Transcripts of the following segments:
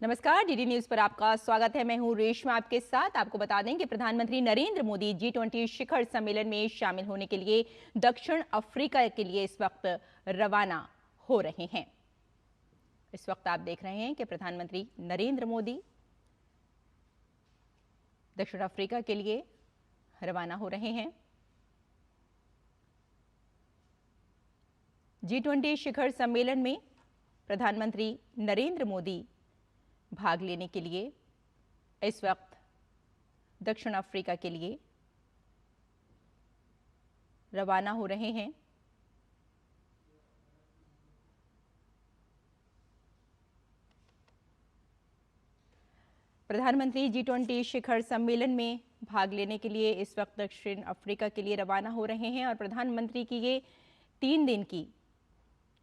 नमस्कार, DD news पर आपका स्वागत है। मैं हूं रेशमा आपके साथ। आपको बता दें कि प्रधानमंत्री नरेंद्र मोदी G20 शिखर सम्मेलन में शामिल होने के लिए दक्षिण अफ्रीका के लिए इस वक्त रवाना हो रहे हैं। इस वक्त आप देख रहे हैं कि प्रधानमंत्री नरेंद्र मोदी दक्षिण अफ्रीका के लिए रवाना हो रहे हैं। G20 शिखर सम्मेलन में प्रधानमंत्री नरेंद्र मोदी भाग लेने के लिए इस वक्त दक्षिण अफ्रीका के लिए रवाना हो रहे हैं। प्रधानमंत्री G20 शिखर सम्मेलन में भाग लेने के लिए इस वक्त दक्षिण अफ्रीका के लिए रवाना हो रहे हैं और प्रधानमंत्री की ये 3 दिन की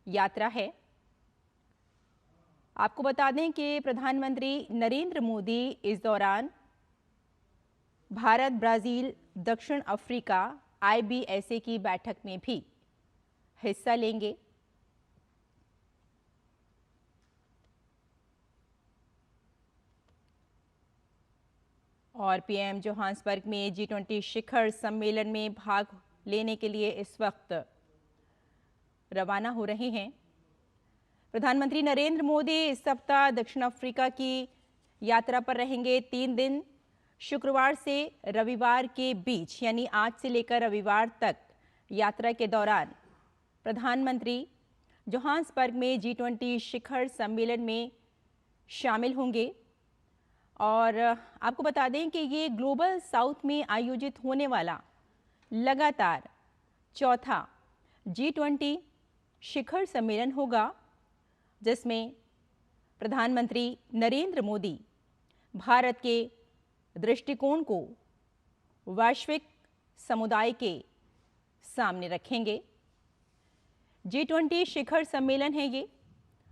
यात्रा है। आपको बता दें कि प्रधानमंत्री नरेंद्र मोदी इस दौरान भारत, ब्राजील, दक्षिण अफ्रीका IBSA की बैठक में भी हिस्सा लेंगे। और पीएम जोहान्सबर्ग में G20 शिखर सम्मेलन में भाग लेने के लिए इस वक्त रवाना हो रहे हैं। प्रधानमंत्री नरेंद्र मोदी इस सप्ताह दक्षिण अफ्रीका की यात्रा पर रहेंगे। 3 दिन शुक्रवार से रविवार के बीच, यानी आज से लेकर रविवार तक यात्रा के दौरान प्रधानमंत्री जोहान्सबर्ग में G20 शिखर सम्मेलन में शामिल होंगे। और आपको बता दें कि ये ग्लोबल साउथ में आयोजित होने वाला लगातार चौथा G20 शिखर सम्मेलन होगा, जिसमें प्रधानमंत्री नरेंद्र मोदी भारत के दृष्टिकोण को वैश्विक समुदाय के सामने रखेंगे। G20 शिखर सम्मेलन है ये,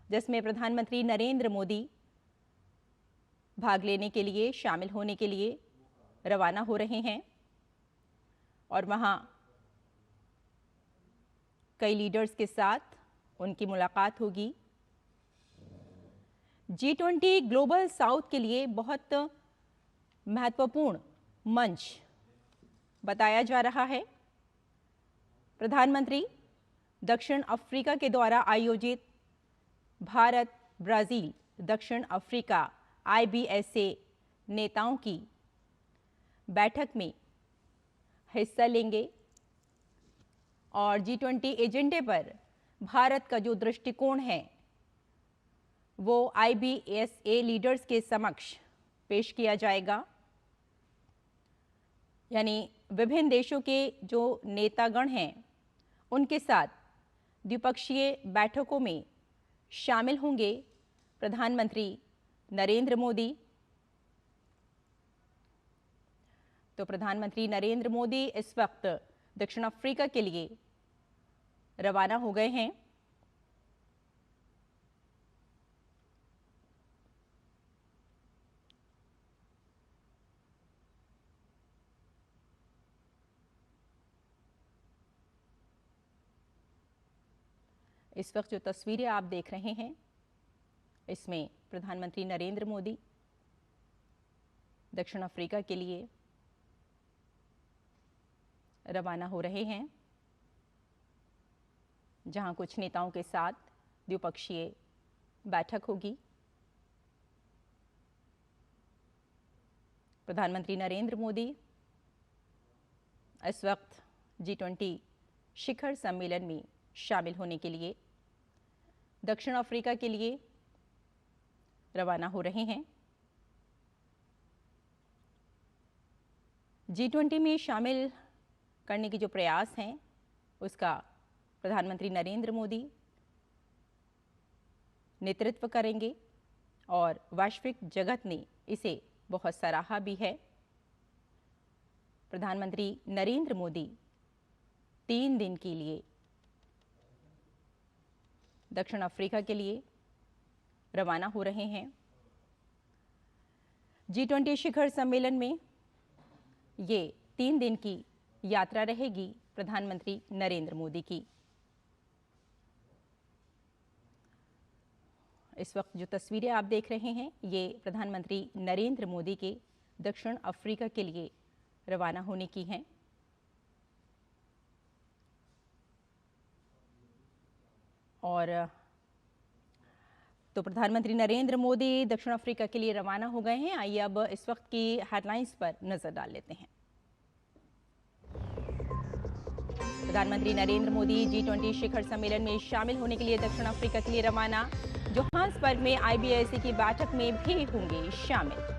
जिसमें प्रधानमंत्री नरेंद्र मोदी भाग लेने के लिए, शामिल होने के लिए रवाना हो रहे हैं और वहां कई लीडर्स के साथ उनकी मुलाकात होगी। G20 ग्लोबल साउथ के लिए बहुत महत्वपूर्ण मंच बताया जा रहा है। प्रधानमंत्री दक्षिण अफ्रीका के द्वारा आयोजित भारत, ब्राजील, दक्षिण अफ्रीका IBSA नेताओं की बैठक में हिस्सा लेंगे और G20 एजेंडे पर भारत का जो दृष्टिकोण है वो IBSA लीडर्स के समक्ष पेश किया जाएगा। यानी विभिन्न देशों के जो नेतागण हैं उनके साथ द्विपक्षीय बैठकों में शामिल होंगे प्रधानमंत्री नरेंद्र मोदी। तो प्रधानमंत्री नरेंद्र मोदी इस वक्त दक्षिण अफ्रीका के लिए रवाना हो गए हैं। इस वक्त जो तस्वीरें आप देख रहे हैं, इसमें प्रधानमंत्री नरेंद्र मोदी दक्षिण अफ्रीका के लिए रवाना हो रहे हैं, जहां कुछ नेताओं के साथ द्विपक्षीय बैठक होगी। प्रधानमंत्री नरेंद्र मोदी इस वक्त G20 शिखर सम्मेलन में शामिल होने के लिए दक्षिण अफ्रीका के लिए रवाना हो रहे हैं। G20 में शामिल करने के जो प्रयास हैं उसका प्रधानमंत्री नरेंद्र मोदी नेतृत्व करेंगे और वैश्विक जगत ने इसे बहुत सराहा भी है। प्रधानमंत्री नरेंद्र मोदी 3 दिन के लिए दक्षिण अफ्रीका के लिए रवाना हो रहे हैं। G20 शिखर सम्मेलन में ये 3 दिन की यात्रा रहेगी प्रधानमंत्री नरेंद्र मोदी की। इस वक्त जो तस्वीरें आप देख रहे हैं ये प्रधानमंत्री नरेंद्र मोदी के दक्षिण अफ्रीका के लिए रवाना होने की हैं। और तो प्रधानमंत्री नरेंद्र मोदी दक्षिण अफ्रीका के लिए रवाना हो गए हैं। आइए अब इस वक्त की हेडलाइंस पर नजर डाल लेते हैं। प्रधानमंत्री नरेंद्र मोदी G20 शिखर सम्मेलन में शामिल होने के लिए दक्षिण अफ्रीका के लिए रवाना। जोहान्सबर्ग में IBAC की बैठक में भी होंगे शामिल।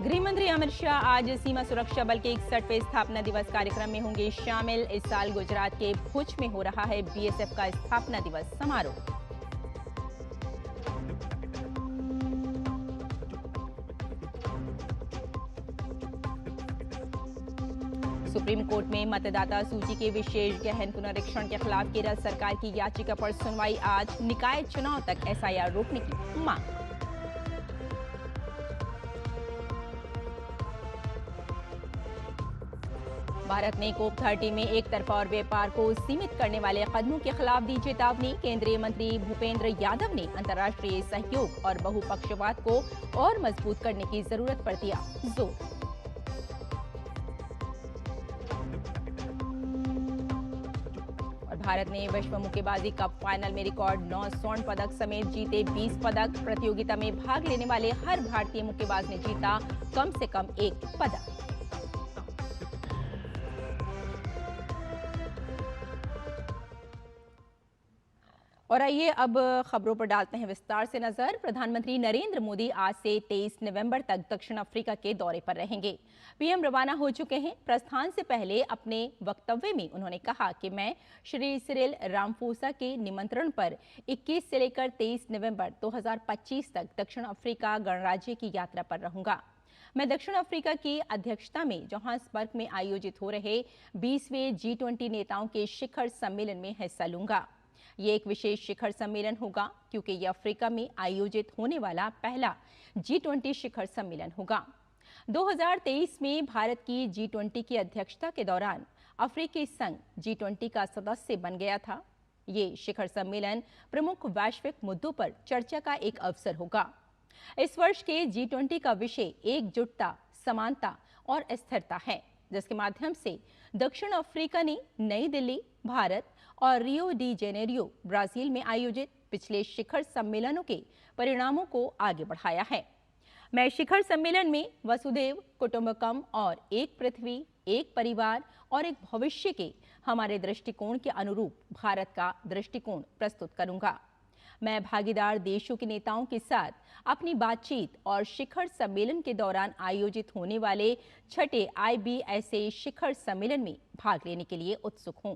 गृह मंत्री अमित शाह आज सीमा सुरक्षा बल के 61वें स्थापना दिवस कार्यक्रम में होंगे शामिल। इस साल गुजरात के भुज में हो रहा है BSF का स्थापना दिवस समारोह। सुप्रीम कोर्ट में मतदाता सूची के विशेष गहन पुनरीक्षण के खिलाफ केरल सरकार की याचिका पर सुनवाई आज। निकाय चुनाव तक SIR रोकने की मांग। भारत ने COP30 में एक तरफा और व्यापार को सीमित करने वाले कदमों के खिलाफ दी चेतावनी। केंद्रीय मंत्री भूपेंद्र यादव ने अंतर्राष्ट्रीय सहयोग और बहुपक्षवाद को और मजबूत करने की जरूरत पर दिया जोर। और भारत ने विश्व मुक्केबाजी कप फाइनल में रिकॉर्ड 9 स्वर्ण पदक समेत जीते 20 पदक। प्रतियोगिता में भाग लेने वाले हर भारतीय मुक्केबाज ने जीता कम से कम एक पदक। और आइए अब खबरों पर डालते हैं विस्तार से नजर। प्रधानमंत्री नरेंद्र मोदी आज से 23 नवंबर तक दक्षिण अफ्रीका के दौरे पर रहेंगे। PM रवाना हो चुके हैं। प्रस्थान से पहले अपने वक्तव्य में उन्होंने कहा कि मैं श्री सिरिल रामाफोसा के निमंत्रण पर 21 से लेकर 23 नवंबर 2025 तक दक्षिण अफ्रीका गणराज्य की यात्रा पर रहूंगा। मैं दक्षिण अफ्रीका की अध्यक्षता में जोहान्सबर्ग में आयोजित हो रहे 20वें G20 नेताओं के शिखर सम्मेलन में हिस्सा लूंगा। ये एक विशेष शिखर सम्मेलन होगा क्योंकि ये अफ्रीका में आयोजित होने वाला पहला G20 शिखर सम्मेलन होगा। 2023 में भारत की G20 की अध्यक्षता के दौरान अफ्रीकी संघ G20 का सदस्य बन गया था। ये शिखर सम्मेलन प्रमुख वैश्विक मुद्दों पर चर्चा का एक अवसर होगा। इस वर्ष के G20 का विषय एकजुटता, समानता और स्थिरता है, जिसके माध्यम से दक्षिण अफ्रीका ने नई दिल्ली, भारत और रियो डी जेनेरियो, ब्राजील में आयोजित पिछले शिखर सम्मेलनों के परिणामों को आगे बढ़ाया है। मैं शिखर सम्मेलन में वसुधैव कुटुंबकम और एक पृथ्वी, एक परिवार और एक भविष्य के हमारे दृष्टिकोण के अनुरूप भारत का दृष्टिकोण प्रस्तुत करूंगा। मैं भागीदार देशों के नेताओं के साथ अपनी बातचीत और शिखर सम्मेलन के दौरान आयोजित होने वाले छठे IBSA शिखर सम्मेलन में भाग लेने के लिए उत्सुक हूं।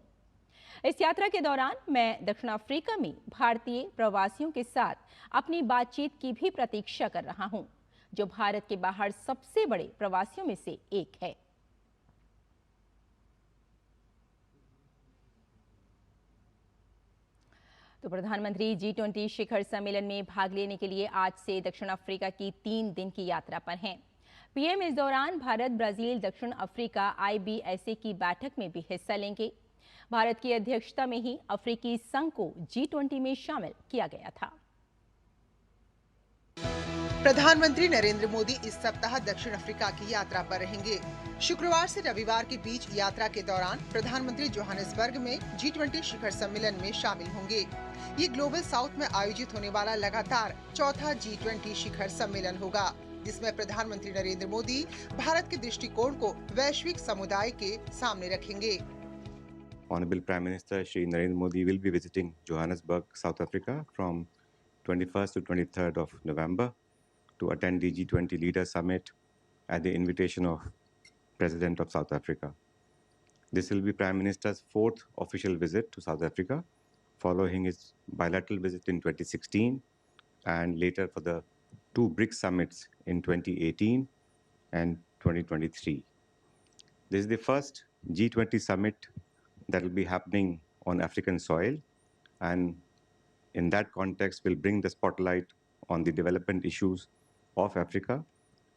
इस यात्रा के दौरान मैं दक्षिण अफ्रीका में भारतीय प्रवासियों के साथ अपनी बातचीत की भी प्रतीक्षा कर रहा हूं, जो भारत के बाहर सबसे बड़े प्रवासियों में से एक है। तो प्रधानमंत्री G20 शिखर सम्मेलन में भाग लेने के लिए आज से दक्षिण अफ्रीका की 3 दिन की यात्रा पर हैं। PM इस दौरान भारत, ब्राजील, दक्षिण अफ्रीका IBSA की बैठक में भी हिस्सा लेंगे। भारत की अध्यक्षता में ही अफ्रीकी संघ को G20 में शामिल किया गया था। प्रधानमंत्री नरेंद्र मोदी इस सप्ताह दक्षिण अफ्रीका की यात्रा पर रहेंगे। शुक्रवार से रविवार के बीच यात्रा के दौरान प्रधानमंत्री जोहान्सबर्ग में G20 शिखर सम्मेलन में शामिल होंगे। ये ग्लोबल साउथ में आयोजित होने वाला लगातार चौथा G20 शिखर सम्मेलन होगा, जिसमें प्रधानमंत्री नरेंद्र मोदी भारत के दृष्टिकोण को वैश्विक समुदाय के सामने रखेंगे। Honorable Prime Minister Shri Narendra Modi will be visiting Johannesburg, South Africa from 21st to 23rd of November to attend the G20 Leaders Summit at the invitation of President of South Africa. This will be Prime Minister's 4th official visit to South Africa, following his bilateral visit in 2016 and later for the 2 BRICS summits in 2018 and 2023. This is the first G20 summit that will be happening on African soil, and in that context, will bring the spotlight on the development issues of Africa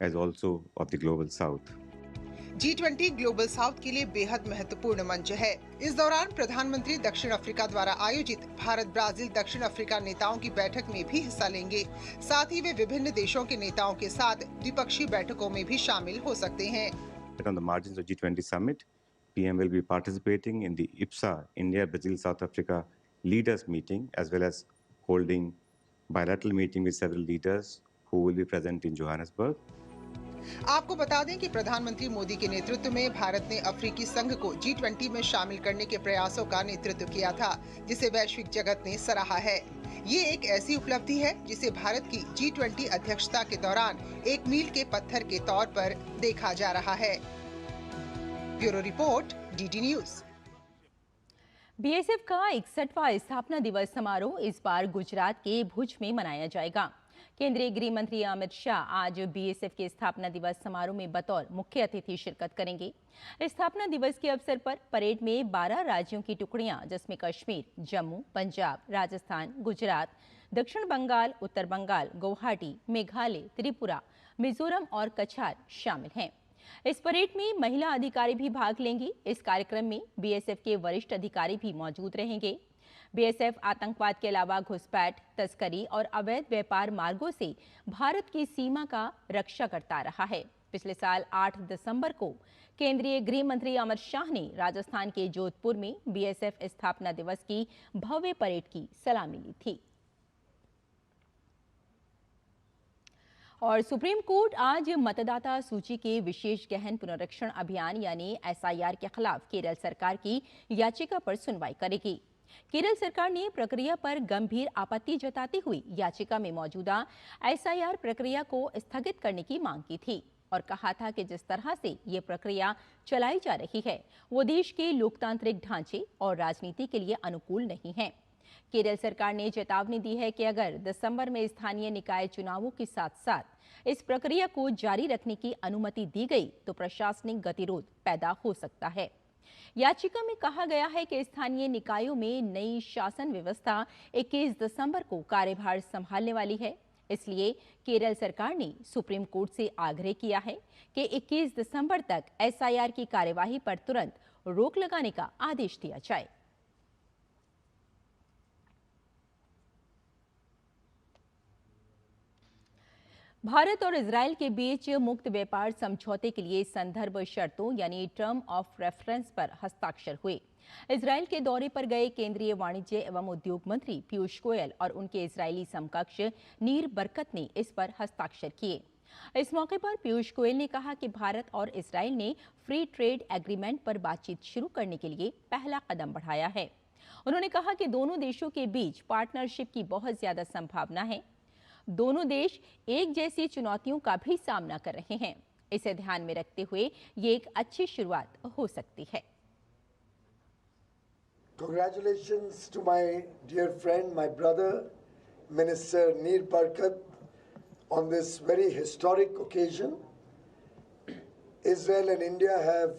as also of the global South. G20 global south के लिए बेहद महत्वपूर्ण मंच है। इस दौरान प्रधानमंत्री दक्षिण अफ्रीका द्वारा आयोजित भारत ब्राजील दक्षिण अफ्रीका नेताओं की बैठक में भी हिस्सा लेंगे। साथ ही वे विभिन्न देशों के नेताओं के साथ द्विपक्षीय बैठकों में भी शामिल हो सकते हैं। On the margins of G20 summit, PM will be participating in the IPSA India Brazil South Africa leaders meeting, as well as holding bilateral meeting with several leaders who will be present in Johannesburg. आपको बता दें कि प्रधानमंत्री मोदी के नेतृत्व में भारत ने अफ्रीकी संघ को G20 में शामिल करने के प्रयासों का नेतृत्व किया था, जिसे वैश्विक जगत ने सराहा है। ये एक ऐसी उपलब्धि है जिसे भारत की G20 अध्यक्षता के दौरान एक मील के पत्थर के तौर पर देखा जा रहा है। Bureau report, DD news. BSF का 61वां स्थापना दिवस समारोह इस बार गुजरात के भुज में मनाया जाएगा। केंद्रीय गृह मंत्री अमित शाह आज बीएसएफ के स्थापना दिवस समारोह में बतौर मुख्य अतिथि शिरकत करेंगे। स्थापना दिवस के अवसर पर परेड में 12 राज्यों की टुकड़ियां, जिसमें कश्मीर, जम्मू, पंजाब, राजस्थान, गुजरात, दक्षिण बंगाल, उत्तर बंगाल, गुवाहाटी, मेघालय, त्रिपुरा, मिजोरम और कछार शामिल हैं। इस परेड में महिला अधिकारी भी भाग लेंगी। इस कार्यक्रम में बीएसएफ के वरिष्ठ अधिकारी भी मौजूद रहेंगे। बीएसएफ आतंकवाद के अलावा घुसपैठ, तस्करी और अवैध व्यापार मार्गों से भारत की सीमा का रक्षा करता रहा है। पिछले साल 8 दिसंबर को केंद्रीय गृह मंत्री अमित शाह ने राजस्थान के जोधपुर में बीएसएफ स्थापना दिवस की भव्य परेड की सलामी ली थी। और सुप्रीम कोर्ट आज मतदाता सूची के विशेष गहन पुनरीक्षण अभियान यानी एसआईआर के खिलाफ केरल सरकार की याचिका पर सुनवाई करेगी। केरल सरकार ने प्रक्रिया पर गंभीर आपत्ति जताते हुए याचिका में मौजूदा एसआईआर प्रक्रिया को स्थगित करने की मांग की थी और कहा था कि जिस तरह से ये प्रक्रिया चलाई जा रही है वो देश के लोकतांत्रिक ढांचे और राजनीति के लिए अनुकूल नहीं है। केरल सरकार ने चेतावनी दी है कि अगर दिसंबर में स्थानीय निकाय चुनावों के साथ साथ इस प्रक्रिया को जारी रखने की अनुमति दी गई तो प्रशासनिक गतिरोध पैदा हो सकता है। याचिका में कहा गया है कि स्थानीय निकायों में नई शासन व्यवस्था 21 दिसंबर को कार्यभार संभालने वाली है। इसलिए केरल सरकार ने सुप्रीम कोर्ट से आग्रह किया है कि 21 दिसंबर तक एसआईआर की कार्यवाही पर तुरंत रोक लगाने का आदेश दिया जाए। भारत और इजरायल के बीच मुक्त व्यापार समझौते के लिए संदर्भ शर्तों यानी टर्म ऑफ रेफरेंस पर हस्ताक्षर हुए। इजरायल के दौरे पर गए केंद्रीय वाणिज्य एवं उद्योग मंत्री पीयूष गोयल और उनके इजरायली समकक्ष नीर बरकत ने इस पर हस्ताक्षर किए। इस मौके पर पीयूष गोयल ने कहा कि भारत और इजरायल ने फ्री ट्रेड एग्रीमेंट पर बातचीत शुरू करने के लिए पहला कदम बढ़ाया है। उन्होंने कहा कि दोनों देशों के बीच पार्टनरशिप की बहुत ज्यादा संभावना है। दोनों देश एक जैसी चुनौतियों का भी सामना कर रहे हैं। इसे ध्यान में रखते हुए ये एक अच्छी शुरुआत हो सकती है। Congratulations to my dear friend, my brother, Minister Neer Barkat, on this very historic occasion. Israel and India have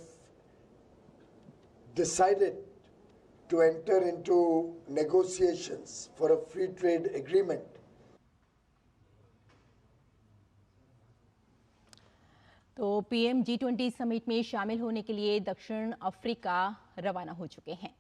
decided to enter into negotiations for a free trade agreement. तो पीएम G20 समिट में शामिल होने के लिए दक्षिण Africa रवाना हो चुके हैं।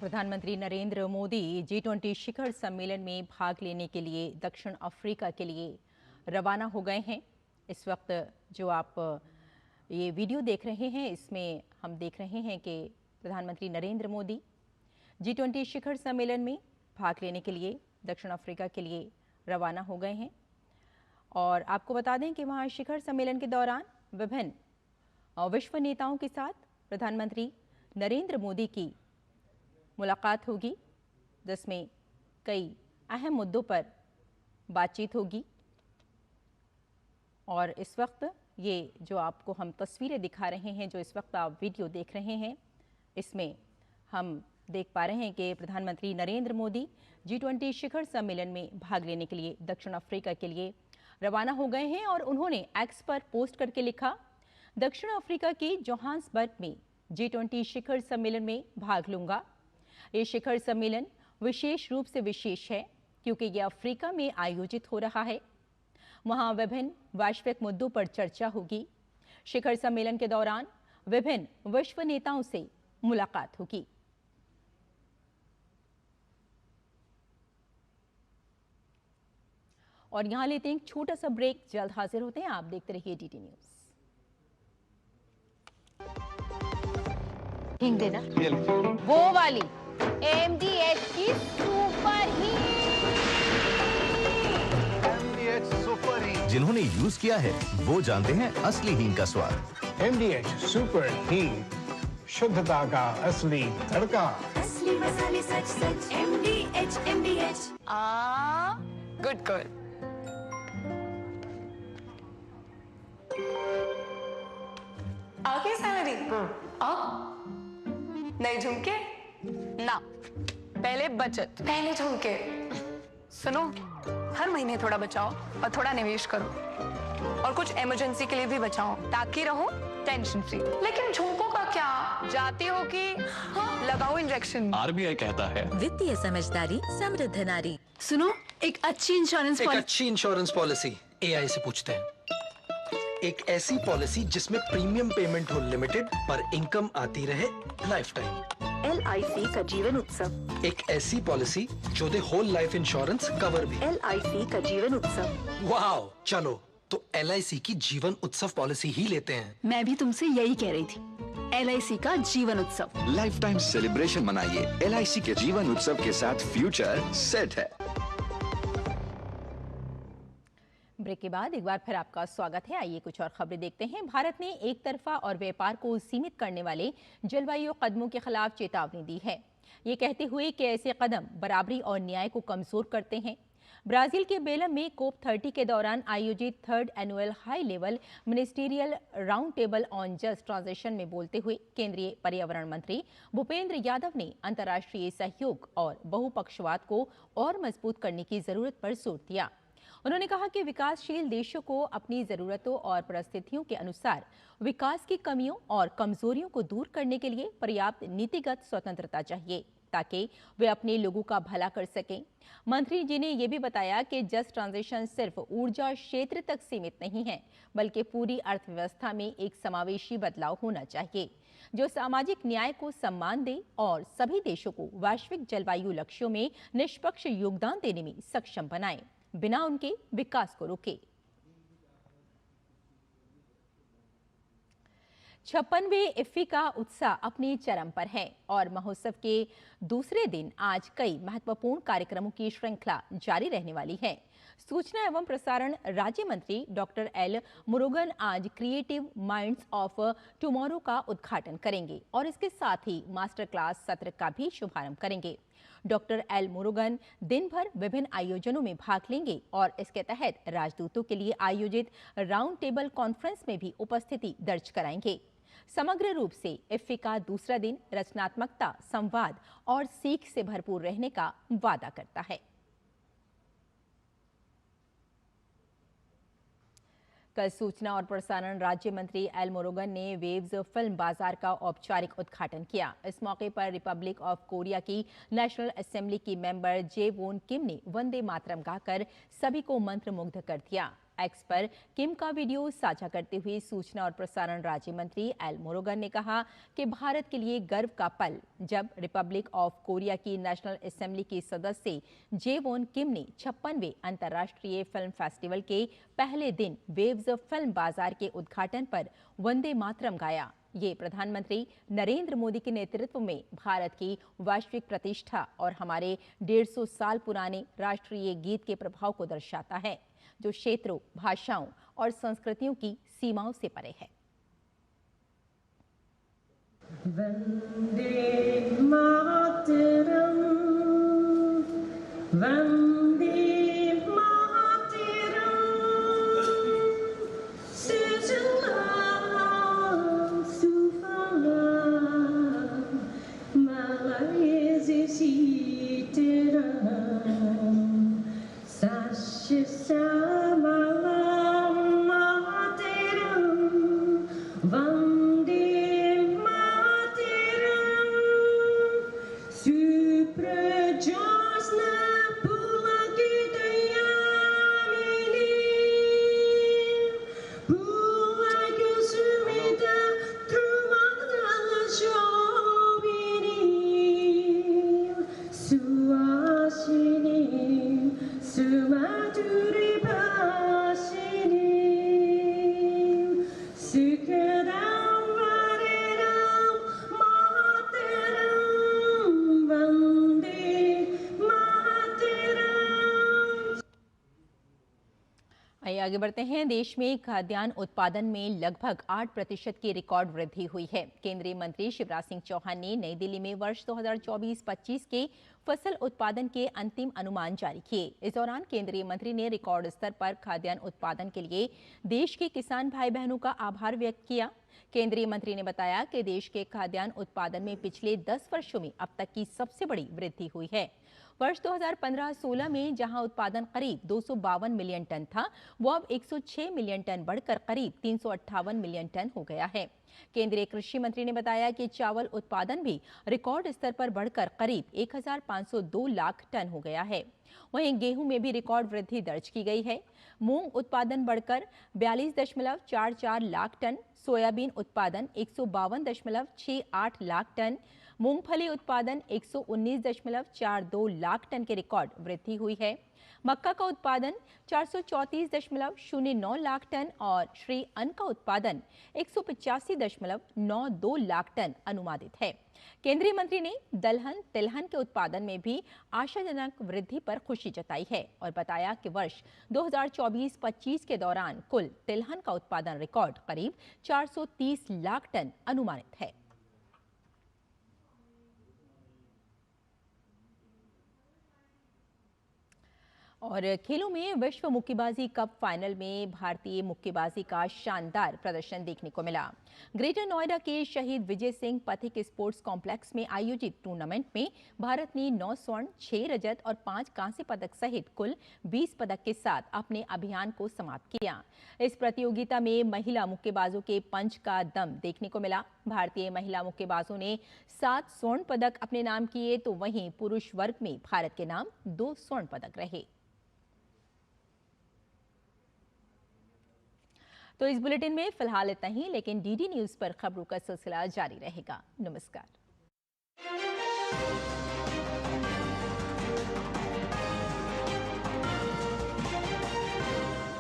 प्रधानमंत्री नरेंद्र मोदी G20 शिखर सम्मेलन में भाग लेने के लिए दक्षिण अफ्रीका के लिए रवाना हो गए हैं। इस वक्त जो आप ये वीडियो देख रहे हैं, इसमें हम देख रहे हैं कि प्रधानमंत्री नरेंद्र मोदी G20 शिखर सम्मेलन में भाग लेने के लिए दक्षिण अफ्रीका के लिए रवाना हो गए हैं। और आपको बता दें कि वहाँ शिखर सम्मेलन के दौरान विभिन्न विश्व नेताओं के साथ प्रधानमंत्री नरेंद्र मोदी की मुलाकात होगी, जिसमें कई अहम मुद्दों पर बातचीत होगी। और इस वक्त ये जो आपको हम तस्वीरें दिखा रहे हैं, जो इस वक्त आप वीडियो देख रहे हैं, इसमें हम देख पा रहे हैं कि प्रधानमंत्री नरेंद्र मोदी G20 शिखर सम्मेलन में भाग लेने के लिए दक्षिण अफ्रीका के लिए रवाना हो गए हैं। और उन्होंने एक्स पर पोस्ट करके लिखा, दक्षिण अफ्रीका के जोहान्सबर्ग में G20 शिखर सम्मेलन में भाग लूंगा। ये शिखर सम्मेलन विशेष रूप से विशेष है क्योंकि ये अफ्रीका में आयोजित हो रहा है। वहाँ विभिन्न वैश्विक मुद्दों पर चर्चा होगी। शिखर सम्मेलन के दौरान विभिन्न विश्व नेताओं से मुलाकात होगी। और यहाँ लेते हैं एक छोटा सा ब्रेक, जल्द हाजिर होते हैं। आप देखते रहिए DT न्यूज। हिंग देना, वो वाली MDH की सुपर हीट। जिन्होंने यूज किया है वो जानते हैं असली हींग का स्वाद। MDH सुपर हींग, शुद्धता का असली तड़का। असली मसाले सच सच MDH। Good girl. आगे सैलरी नहीं झुमके ना, पहले बचत, पहले झुमके। सुनो, हर महीने थोड़ा बचाओ और थोड़ा निवेश करो और कुछ इमरजेंसी के लिए भी बचाओ ताकि रहो टेंशन फ्री। लेकिन झुमकों का क्या, जाती हो कि लगाओ इंजेक्शन। RBI कहता है वित्तीय समझदारी समृद्ध नारी। सुनो, एक अच्छी इंश्योरेंस पॉलिसी AI से पूछते हैं। एक ऐसी पॉलिसी जिसमें प्रीमियम पेमेंट हो लिमिटेड पर इनकम आती रहे लाइफ टाइम। LIC का जीवन उत्सव। एक ऐसी पॉलिसी जो दे होल लाइफ इंश्योरेंस कवर भी। LIC का जीवन उत्सव। वाओ, चलो तो LIC की जीवन उत्सव पॉलिसी ही लेते हैं। मैं भी तुमसे यही कह रही थी, LIC का जीवन उत्सव। लाइफ टाइम सेलिब्रेशन मनाइए LIC के जीवन उत्सव के साथ, फ्यूचर सेट है। ब्रेक के बाद एक बार फिर आपका स्वागत है। आइए कुछ और खबरें देखते हैं। भारत ने एक तरफा और व्यापार को सीमित करने वाले जलवायु कदमों के खिलाफ चेतावनी दी है, ये कहते हुए कि ऐसे कदम बराबरी और न्याय को कमजोर करते हैं। ब्राजील के बेलम में COP30 के दौरान आयोजित 3rd annual high level ministerial round table on just transition में बोलते हुए केंद्रीय पर्यावरण मंत्री भूपेंद्र यादव ने अंतर्राष्ट्रीय सहयोग और बहुपक्षवाद को और मजबूत करने की जरूरत पर जोर दिया। उन्होंने कहा कि विकासशील देशों को अपनी जरूरतों और परिस्थितियों के अनुसार विकास की कमियों और कमजोरियों को दूर करने के लिए पर्याप्त नीतिगत स्वतंत्रता चाहिए ताकि वे अपने लोगों का भला कर सकें। मंत्री जी ने यह भी बताया कि जस्ट ट्रांजिशन सिर्फ ऊर्जा क्षेत्र तक सीमित नहीं है, बल्कि पूरी अर्थव्यवस्था में एक समावेशी बदलाव होना चाहिए जो सामाजिक न्याय को सम्मान दे और सभी देशों को वैश्विक जलवायु लक्ष्यों में निष्पक्ष योगदान देने में सक्षम बनाए, बिना उनके विकास को रोके। 56वें इफ्फी का उत्साह अपने चरम पर है और महोत्सव के दूसरे दिन आज कई महत्वपूर्ण कार्यक्रमों की श्रृंखला जारी रहने वाली है। सूचना एवं प्रसारण राज्य मंत्री डॉक्टर एल मुरुगन आज क्रिएटिव माइंड्स ऑफ टुमारो का उद्घाटन करेंगे और इसके साथ ही मास्टर क्लास सत्र का भी शुभारंभ करेंगे। डॉक्टर एल मुरुगन दिन भर विभिन्न आयोजनों में भाग लेंगे और इसके तहत राजदूतों के लिए आयोजित राउंड टेबल कॉन्फ्रेंस में भी उपस्थिति दर्ज कराएंगे। समग्र रूप से इफ्फी का दूसरा दिन रचनात्मकता, संवाद और सीख से भरपूर रहने का वादा करता है। कल सूचना और प्रसारण राज्य मंत्री एल मुरुगन ने वेव्स फिल्म बाजार का औपचारिक उद्घाटन किया। इस मौके पर रिपब्लिक ऑफ कोरिया की नेशनल असेंबली की मेंबर जे वोन किम ने वंदे मातरम गाकर सभी को मंत्रमुग्ध कर दिया। एक्स पर किम का वीडियो साझा करते हुए सूचना और प्रसारण राज्य मंत्री एल मुरुगन ने कहा कि भारत के लिए गर्व का पल जब रिपब्लिक ऑफ कोरिया की नेशनल असेंबली के सदस्य जेवोन किम ने 56वें अंतर्राष्ट्रीय फिल्म फेस्टिवल के पहले दिन वेव्स फिल्म बाजार के उद्घाटन पर वंदे मातरम गाया। ये प्रधानमंत्री नरेंद्र मोदी के नेतृत्व में भारत की वैश्विक प्रतिष्ठा और हमारे 150 साल पुराने राष्ट्रीय गीत के प्रभाव को दर्शाता है, जो क्षेत्रों, भाषाओं और संस्कृतियों की सीमाओं से परे है। वंदे मातरम, वंदे आगे बढ़ते हैं। देश में खाद्यान्न उत्पादन में लगभग 8% की रिकॉर्ड वृद्धि हुई है। केंद्रीय मंत्री शिवराज सिंह चौहान ने नई दिल्ली में वर्ष 2024-25 के फसल उत्पादन के अंतिम अनुमान जारी किए। इस दौरान केंद्रीय मंत्री ने रिकॉर्ड स्तर पर खाद्यान्न उत्पादन के लिए देश के किसान भाई बहनों का आभार व्यक्त किया। केंद्रीय मंत्री ने बताया कि देश के खाद्यान्न उत्पादन में पिछले 10 वर्षों में अब तक की सबसे बड़ी वृद्धि हुई है। वर्ष 2015-16 में जहां उत्पादन करीब 252 मिलियन टन था, वो अब 106 मिलियन टन बढ़कर करीब 358 मिलियन टन हो गया है। केंद्रीय कृषि मंत्री ने बताया कि चावल उत्पादन भी रिकॉर्ड स्तर पर बढ़कर करीब 1502 लाख टन हो गया है। वहीं गेहूं में भी रिकॉर्ड वृद्धि दर्ज की गई है। मूंग उत्पादन बढ़कर 42.44 लाख टन, सोयाबीन उत्पादन 152.68 लाख टन, मूंगफली उत्पादन 119.42 लाख टन के रिकॉर्ड वृद्धि हुई है। मक्का का उत्पादन 434.09 लाख टन और श्री अन्न का उत्पादन 185.92 लाख टन अनुमानित है। केंद्रीय मंत्री ने दलहन, तिलहन के उत्पादन में भी आशाजनक वृद्धि पर खुशी जताई है और बताया कि वर्ष 2024-25 के दौरान कुल तिलहन का उत्पादन रिकॉर्ड करीब 430 लाख टन अनुमानित है। और खेलों में विश्व मुक्केबाजी कप फाइनल में भारतीय मुक्केबाजी का शानदार प्रदर्शन देखने को मिला। ग्रेटर नोएडा के शहीद विजय सिंह पथिक स्पोर्ट्स कॉम्प्लेक्स में आयोजित टूर्नामेंट में भारत ने 9 स्वर्ण, 6 रजत और 5 कांस्य पदक सहित कुल 20 पदक के साथ अपने अभियान को समाप्त किया। इस प्रतियोगिता में महिला मुक्केबाजों के पंच का दम देखने को मिला। भारतीय महिला मुक्केबाजों ने 7 स्वर्ण पदक अपने नाम किए, तो वहीं पुरुष वर्ग में भारत के नाम 2 स्वर्ण पदक रहे। तो इस बुलेटिन में फिलहाल इतना ही, लेकिन डीडी न्यूज़ पर खबरों का सिलसिला जारी रहेगा। नमस्कार।